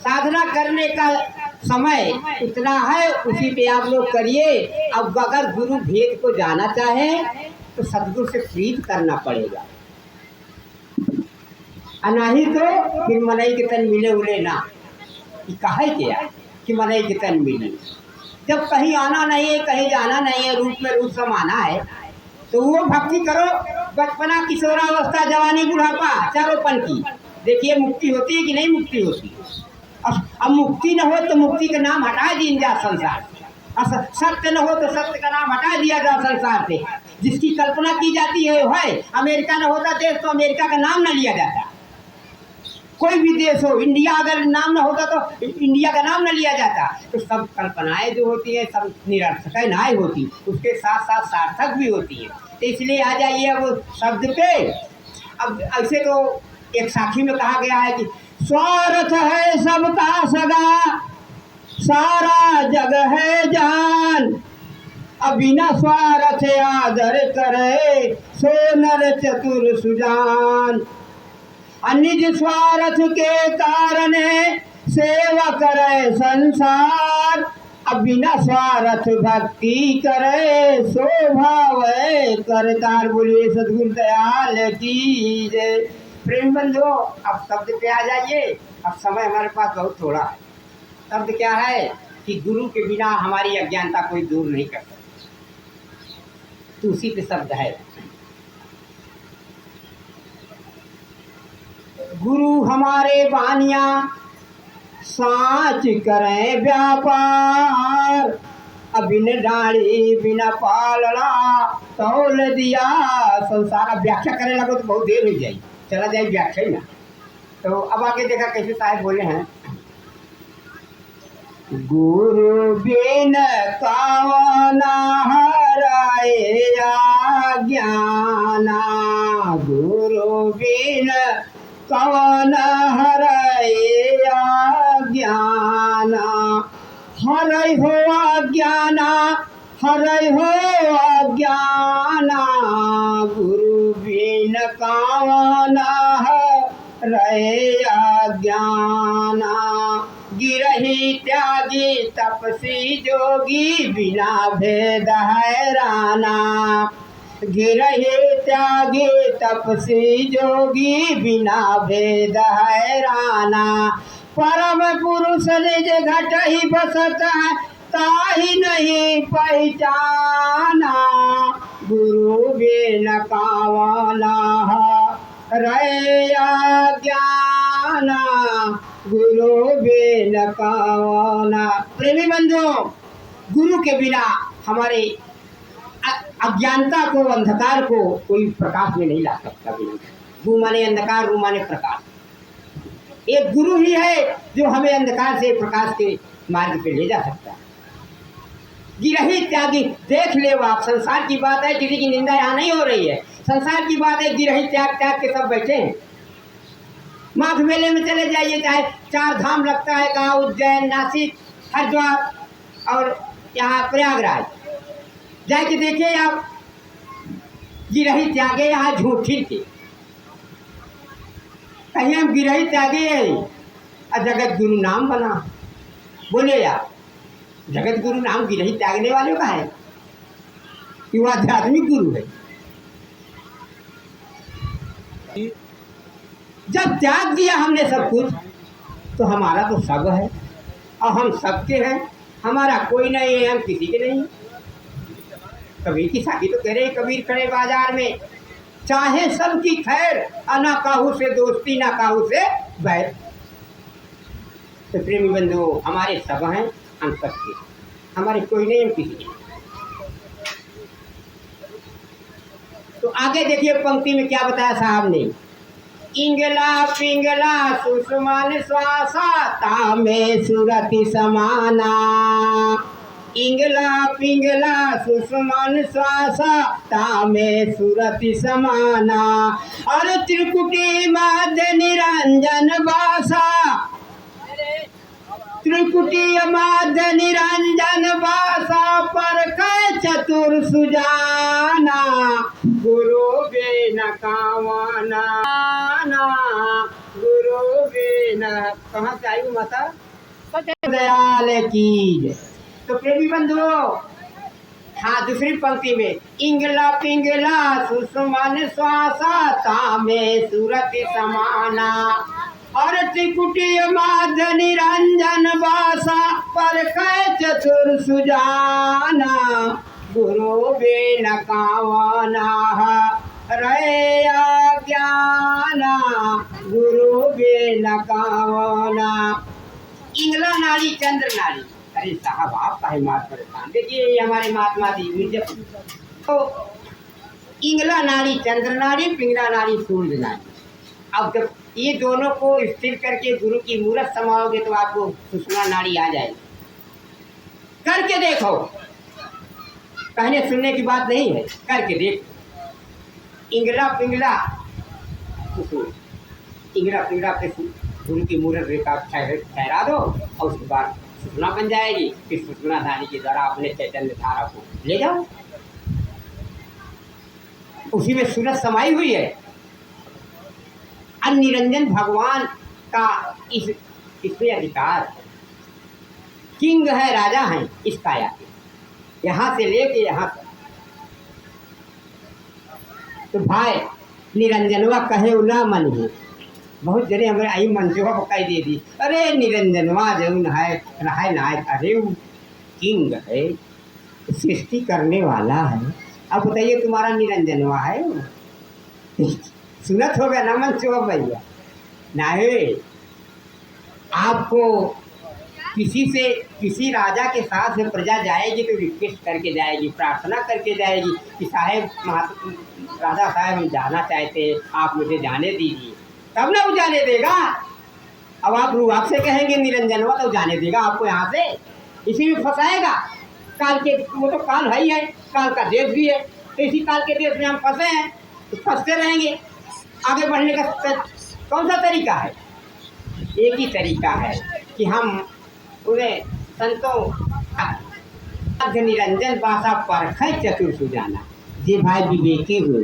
साधना करने का समय इतना है, उसी पे आप लोग करिए। अब अगर गुरु भेद को जाना चाहे तो सदगुरु से प्रीत करना पड़ेगा, नहीं तो फिर मनई के तन मिले उले ना। कहे क्या कि मनई के तन मिले, जब कहीं आना नहीं है, कहीं जाना नहीं है, रूप में रूप समाना है, तो वो भक्ति करो। बचपना, किशोरावस्था, जवानी, बुढ़ापा, चारोपन की देखिए मुक्ति होती है कि नहीं मुक्ति होती है। अब मुक्ति न हो तो मुक्ति का नाम हटा दिया जा संसार से, और सत्य न हो तो सत्य का नाम हटा दिया जा संसार से। जिसकी कल्पना की जाती है वो है। अमेरिका न होता देश तो अमेरिका का नाम न लिया जाता। कोई भी देश हो, इंडिया अगर नाम न होता तो इंडिया का नाम न लिया जाता। तो सब कल्पनाएं जो होती है सब निरर्थक होती, उसके साथ साथ सार्थक भी होती है। तो इसलिए आ जाइए अब शब्द पे। अब ऐसे तो एक साखी में कहा गया है कि स्वार्थ है सबका सगा, सारा जग है जान, अब बिना स्वार्थ आदर करे, सो नर चतुर सुजान। निज स्वार्थ के कारण सेवा करे संसार, अब बिना स्वार्थ भक्ति करे, सो भाव करतार। बोलिए सद्गुरु दयाल की जय। प्रेम बंधु, अब शब्द पे आ जाइए। अब समय हमारे पास बहुत थोड़ा है। शब्द क्या है कि गुरु के बिना हमारी अज्ञानता कोई दूर नहीं कर सकती, तो उसी पे शब्द है। गुरु हमारे बानिया साच करें व्यापार, अब बिन डाली बिना पालना तौल दिया संसार। अब व्याख्या करने लगो तो बहुत देर हो जाएगी, चला जाए व्याख्या ना। तो अब आगे देखा कैसे साहब बोले हैं, गुरु बिन कावना हराए ज्ञाना, गुरु बिन कवन हराए ज्ञाना। हरई हो अज्ञाना, हरई हो अज्ञाना, गुरु बिन कवन हराए ज्ञाना। गिरही त्यागी तपसी जोगी, बिना भेद हैराना, गिरही त्यागी तपसी जोगी, बिना भेद हैराना। परम पुरुष निज घट ही बसत है, ताही नहीं पहचाना, गुरु बिन कावना हराए ज्ञाना, गुरु बिन कावना। प्रेमी बंधु, गुरु के बिना हमारे अज्ञानता को, अंधकार को कोई प्रकाश में नहीं ला सकता। गु माने अंधकार, रू माने प्रकाश। एक गुरु ही है जो हमें अंधकार से प्रकाश के मार्ग पे ले जा सकता है। गिरही त्यागी, देख ले आप, संसार की बात है, किसी की निंदा यहाँ नहीं हो रही है। संसार की बात है, गिरही त्याग त्याग के सब बैठे हैं। माघ मेले में चले जाइए, चाहे 4 धाम लगता है, गाँव उज्जैन, नासिक, हरिद्वार और यहाँ प्रयागराज, जाके देखिए आप, गिरही त्यागे यहाँ झूठी थी। कहीं हम गिरही त्यागे और जगत गुरु नाम बना। बोले आप, जगत गुरु नाम गिरही त्यागने वालों का है कि वो आध्यात्मिक गुरु है। जब त्याग दिया हमने सब कुछ, तो हमारा तो सब है और हम सबके हैं, हमारा कोई नहीं है, हम किसी के नहीं। कबीर की साखी तो कह रहे, कबीर खड़े बाजार में, चाहे सबकी खैर, ना काहू से दोस्ती ना काहू से बैर। तो प्रेमी बंधु, हमारे सब हैं, हम सबके, हमारे कोई नहीं, हम किसी के। तो आगे देखिए पंक्ति में क्या बताया साहब ने, इंगला पिंगला सुषमान श्वासा, तामे सुरति समाना। इंगला पिंगला सुषमान श्वासा, तामे सुरति समाना। और त्रिकुटी मध्य निरंजन वासा, त्रिकुटी मध्य निरंजन वासा, पर कै चतुर सुजाना, गुरु बिन कावना, गुरु बिन कहाँ से आई हूँ माता? दयाल की। तो प्रेमी बंधु, हाँ, दूसरी पंक्ति में इंगला पिंगला सुषमन श्वासा तामे सूरत समाना और त्रिकुटी माध निरंजन वासा पर कै चतुर सुजाना गुरु बिन कावना रे ज्ञाना गुरु बिन कावना। इंगला नाड़ी चंद्र नाड़ी। अरे साहब, आप काहे मात परेशान? देखिए ये हमारे महात्मा जी मिर्जापुर। तो इंगला नाड़ी चंद्र नाड़ी, पिंगला नाड़ी सूर्य नाड़ी। अब जब ये दोनों को स्थिर करके गुरु की मूरत समाओगे तो आपको सुषमा नाड़ी आ जाएगी। करके देखो, कहने सुनने की बात नहीं है, करके देखो। इंगला पिंगला इंगला पिंगला पे गुरु की मूरत रेखा ठहरा दो और उसके बाद सुषमा बन जाएगी। फिर सुषमा धारी के द्वारा अपने चैतन्य धारा को ले जाओ, उसी में सूरत समाई हुई है। निरंजन भगवान का इसमें अधिकार, किंग है, राजा है इस काया के, यहाँ से लेके यहाँ तक। तो भाई निरंजनवा कहे ना मन है। बहुत जने हमारे आई मंचवा पकाई दे दी, अरे निरंजनवा जो है नायक, अरे वो किंग है, सृष्टि करने वाला है। अब बताइए तुम्हारा निरंजनवा है? सुनत हो गया ना मंचवा भैया? नहीं, आपको किसी राजा के साथ में प्रजा जाएगी तो रिक्वेस्ट करके जाएगी, प्रार्थना करके जाएगी कि साहेब राजा साहब हम जाना चाहते हैं, आप मुझे जाने दीजिए, तब ना वो जाने देगा। अब आप रूप से कहेंगे निरंजनवा तो जाने देगा आपको यहाँ से? इसी में फंसाएगा। काल के, वो तो काल है ही है, काल का देश भी है, तो इसी काल के देश में हम फंसे हैं, तो फंसते रहेंगे। आगे बढ़ने का कौन सा तरीका है? एक ही तरीका है कि हम उन्हें संतों निरंजन भाषा परखै चतुर सुजाना। जे भाई विवेकी हो,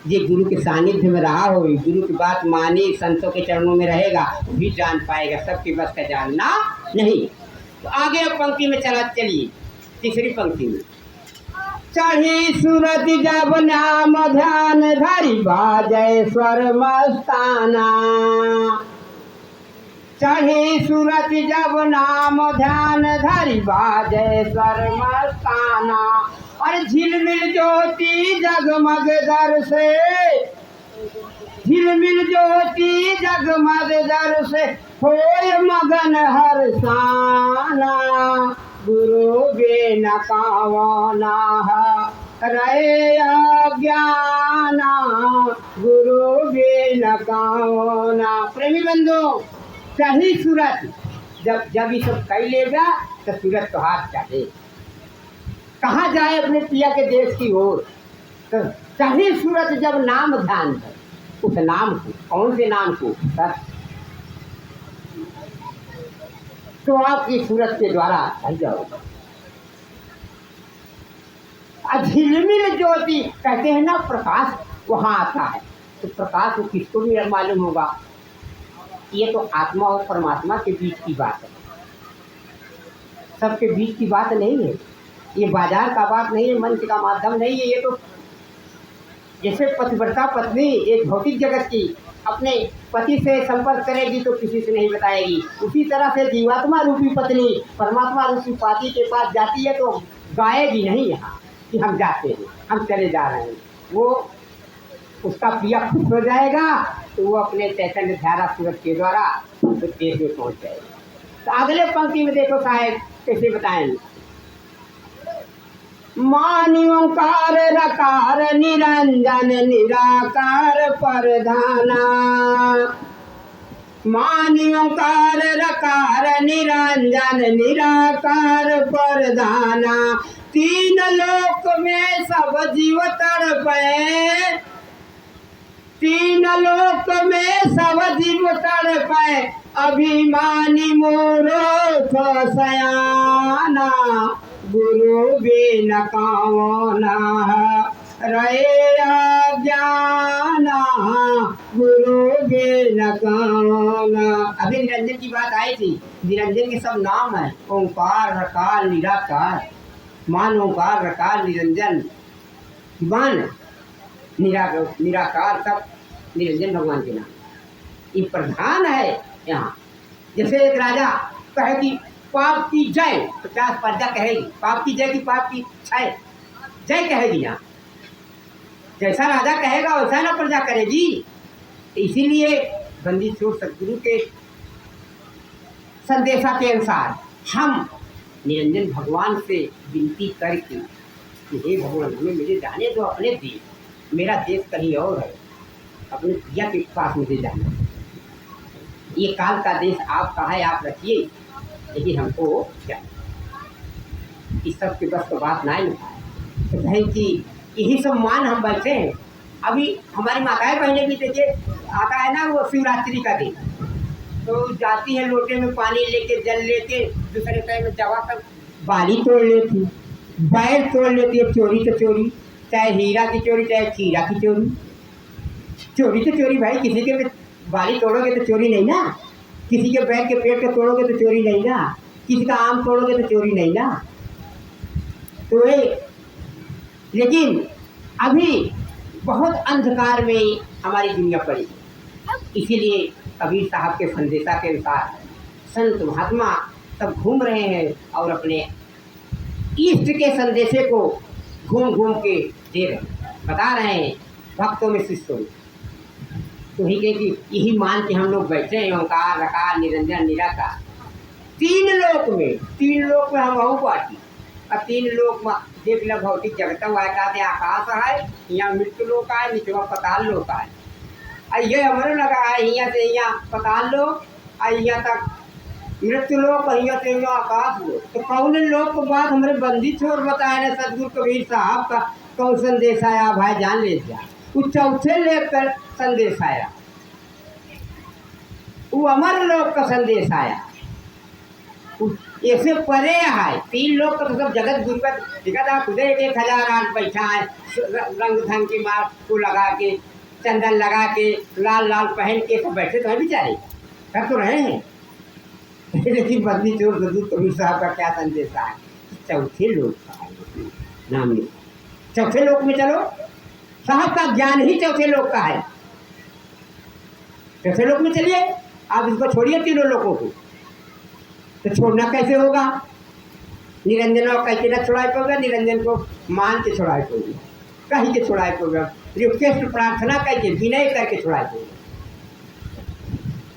जे गुरु के सानिध्य में रहा हो, गुरु की बात मानी, संतों के चरणों में रहेगा, वो भी जान पाएगा। सबकी बस का जानना नहीं। तो आगे अब पंक्ति में चलिए, तीसरी पंक्ति में चढ़ी सूरत जब नाम ध्यान धरि बाजै स्वर मस्ताना। चढ़ी सूरत जब नाम ध्यान धरि बाजै स्वर मस्ताना। और झिलमिल ज्योति जगमग दर से, झिलमिल ज्योति जगमग दर से होय मगन हर्षाना। गुरु बिन कावना रे ज्ञाना गुरु बिन कावना। प्रेमी बंधु, सही सूरत जब ये सब कह लेगा तो सूरत तो हाथ चाहे कहाँ जाए अपने पिया के देश की ओर। तो सही सूरत जब नाम ध्यान है, उस नाम को, कौन से नाम को? तो आपकी सूरत के द्वारा ढल जाओगे। झिलमिल ज्योति कहते हैं ना, प्रकाश वहाँ आता है, तो प्रकाश को किसको भी मालूम होगा? ये तो आत्मा और परमात्मा के बीच की बात है, सबके बीच की बात नहीं है। ये बाजार का बात नहीं है, मंच का माध्यम नहीं है। ये तो जैसे पतिव्रता पत्नी एक भौतिक जगत की अपने पति से संपर्क करेगी तो किसी से नहीं बताएगी, उसी तरह से जीवात्मा रूपी पत्नी परमात्मा रूपी पति के पास जाती है तो गाएगी नहीं यहाँ कि हम जाते हैं, हम चले जा रहे हैं। वो उसका प्रिया खुश हो जाएगा तो वो अपने चैतन्य धारा सूरत के द्वारा देश में पहुँच जाएगी। तो अगले पंक्ति में देखो साहेब कैसे बताएंगे। मानि ओंकार रकार निरंजन निराकार परधाना। मानि ओंकार रकार निरंजन निराकार परधाना। तीन लोक में सब जीव तड़पे, तीन लोक में सब जीव तड़पे, अभिमानी मूर्ख सयाना। गुरु बिन कावना रहे ज्ञाना गुरु गे न काना। अभी निरंजन की बात आई थी। निरंजन के सब नाम है, ओंकार, रकार, निराकार। मान ओंकार, रकार, निरंजन, मान निराकार, सब निरंजन भगवान के नाम। ये प्रधान है यहाँ। जैसे एक राजा कहे कि पाप की जय, तो क्या प्रजा कहेगी? पाप की जय की पाप की छय जय कहेगी। यहाँ जैसा राजा कहेगा वैसा ना प्रजा करेगी। इसीलिए बंदी छोड़ सतगुरु के संदेशा के अनुसार हम निरंजन भगवान से विनती करके कि हे भगवान, हमें मुझे जाने दो अपने देश, मेरा देश कहीं और है, अपने प्रिया के पास मुझे जाना। ये काल का देश आपका है, आप रखिए, लेकिन हमको क्या इस सब के बस तो बात ना निकाले। तो कहें कि यही सब मान हम बैठे हैं। अभी हमारी माताएं बहनें भी देखिए, आता है ना वो शिवरात्रि का दिन, तो जाती है लोटे में पानी लेके, जल लेके, दूसरे टाइम में जवा कर बाली तोड़ लेती, बैर तोड़ लेती है। चोरी तो चोरी, चाहे हीरा की चोरी चाहे खीरा की चोरी। चोरी तो चोरी भाई, किसी के बाली तोड़ोगे तो चोरी नहीं ना, किसी के बैर के पेड़ के तोड़ोगे तो चोरी नहीं ना, किसी का आम तोड़ोगे तो चोरी नहीं ना। तो ये लेकिन अभी बहुत अंधकार में हमारी दुनिया पड़ी, इसीलिए कबीर साहब के संदेशा के अनुसार संत महात्मा सब घूम रहे हैं और अपने इष्ट के संदेशे को घूम घूम के दे रहे, बता रहे हैं भक्तों में, शिष्यों में। तो ही कि यही मान के हम लोग बैठे हैं, ओंकार, रकार, निरंजन, निराकार। तीन लोक में हम बहु पार्टी। अब तीन लोक में देख लो, भौतिक जगत कहते आकाश है, यहाँ मृत्यु लोक है, नीचवा पताल लोक है। ये हमारे लगा है, यहाँ से यहाँ पताल लोक, और यहाँ तक मृत्यु लोक, यहाँ से यहाँ आकाश लोक। तो कौन लोक के बाद हमारे बंदी छोड़ बताए ना सदगुरु कबीर साहब का कौन संदेश आया भाई, जान ले जा। वो चौथे लेकर संदेश आया, वो अमर लोक का संदेश आया। ऐसे परे है तीन लोग का, तो सब जगत गुरु का दिखा था। खुद 1008 बैठा है, रंग ढंग की मार को लगा के, चंदन लगा के, लाल लाल पहन के सब बैठे तो है बेचारे, कर तो रहे हैं। लेकिन बंदी चोर सदगुरु कबीर साहब का क्या संदेश है? चौथे लोक का नाम नहीं, चौथे लोक में चलो, साहब का ज्ञान ही चौथे लोक का है। चौथे लोक में चलिए, आप इसको छोड़िए तीनों लोगों को। तो छोड़ना कैसे होगा? निरंजन को कैसे न छुड़ाए पड़ेगा? निरंजन को मान के छुड़ाए पड़ेगा, कहीं के छुड़ाए पड़ेगा, रिक्वेस्ट प्रार्थना करके, विनय करके छुड़ाए पड़ेगा।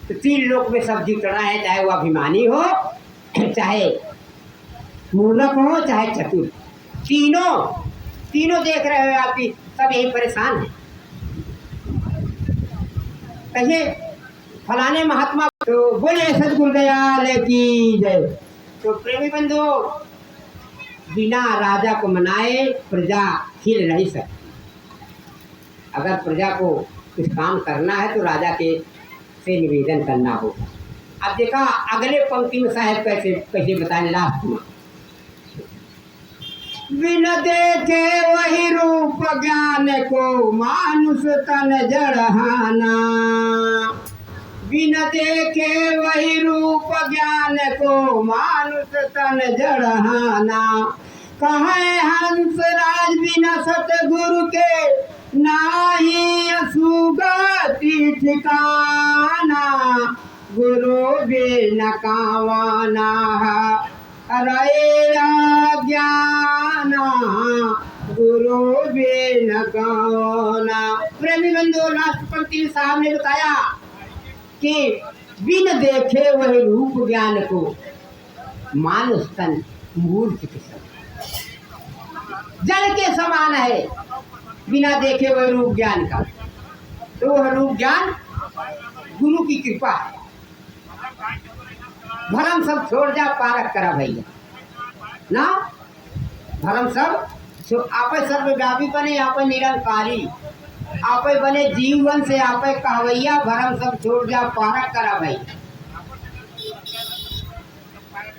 तो तीन लोक में सब जीतना है, चाहे वो अभिमानी हो, चाहे मूर्ख हो, चाहे चतुर। तीनों देख रहे हो आपकी, सब यही परेशान है। कहिए फलाने महात्मा तो बोले सदगुरु दयाल की जय। तो प्रेमी बंधु, बिना राजा को मनाए प्रजा हिल नहीं सकती। अगर प्रजा को कुछ काम करना है तो राजा के से निवेदन करना होगा। अब देखा अगले पंक्ति में साहब कैसे बताने लास्ट में, बिन देखे वही रूप ज्ञान को मानुष तन जड़हाना। बिन देखे वही रूप ज्ञान को मानुष तन जड़हाना। कहे हंसराज बिना सतगुरु के नाही सुगति ठिकाना। गुरु बिन कावाना रहे ज्ञाना। गुरु बिन कावाना। प्रेमी बंधु, लास्ट पंक्ति में साहब ने बताया कि बिन देखे वही रूप ज्ञान को मानुष तन मूर्ख के समान, जल के समान है। बिना देखे वही रूप ज्ञान का, तो वह रूप ज्ञान गुरु की कृपा है। भरम सब छोड़ जा, पारक करा भैया ना। भरम सब आप सर्वव्यापी बने, आप निरंकारी, आप बने जीवन से, आप कहवैया। भरम सब छोड़ जा, पारक करा भाई।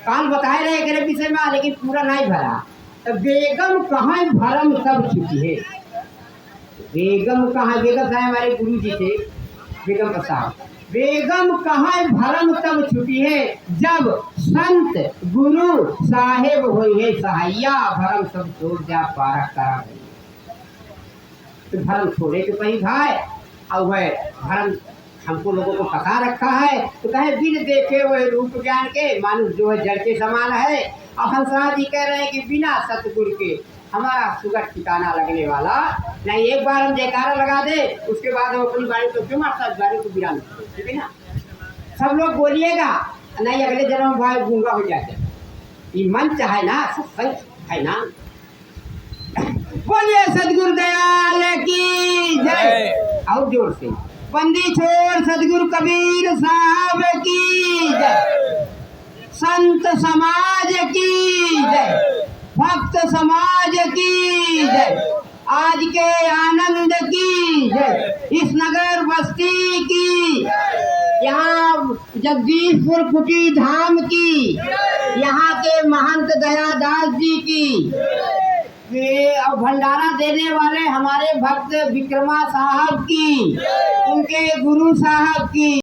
काल बताए रहे एक विषय में, लेकिन पूरा नहीं भरा। तो बेगम कहाँ भरम सब छुपी है। बेगम कहाँ, बेगम साहब हमारे गुरु जी थे, बेगम साहब। बेगम कहाँ भरम तब छुटी है, जब संत गुरु साहेब हुई है सहाइया, भरम सब छोड़ जा पारा करा गई। तो भरम छोड़े के पही भाई, और वह भरम हमको लोगों को फंसा रखा है। तो कहे बिन देखे वह रूप ज्ञान के मानुष जो है जड़ के समान है। और हंसराज जी कह रहे हैं कि बिना सतगुरु के हमारा सुगत ठिकाना लगने वाला नहीं। एक बार हम जयकारा लगा दे, उसके बाद हम अपनी बाणी को क्यों मारता, बाणी को गिरा, ठीक है ना। सब लोग बोलिएगा, नहीं अगले जन्म भाई गूंगा हो जाते। ये मंच है ना, सत्संग है ना। बोलिए सदगुरु दयाल की जय। और जोर से बंदी छोड़ सदगुरु कबीर साहब की जय। संत समाज की जय, भक्त समाज की जय, आज के आनंद की जय, इस नगर बस्ती की, यहाँ जगदीशपुर कुटी धाम की, यहाँ के महंत दयादास जी की, और भंडारा देने वाले हमारे भक्त विक्रमा साहब की, उनके गुरु साहब की।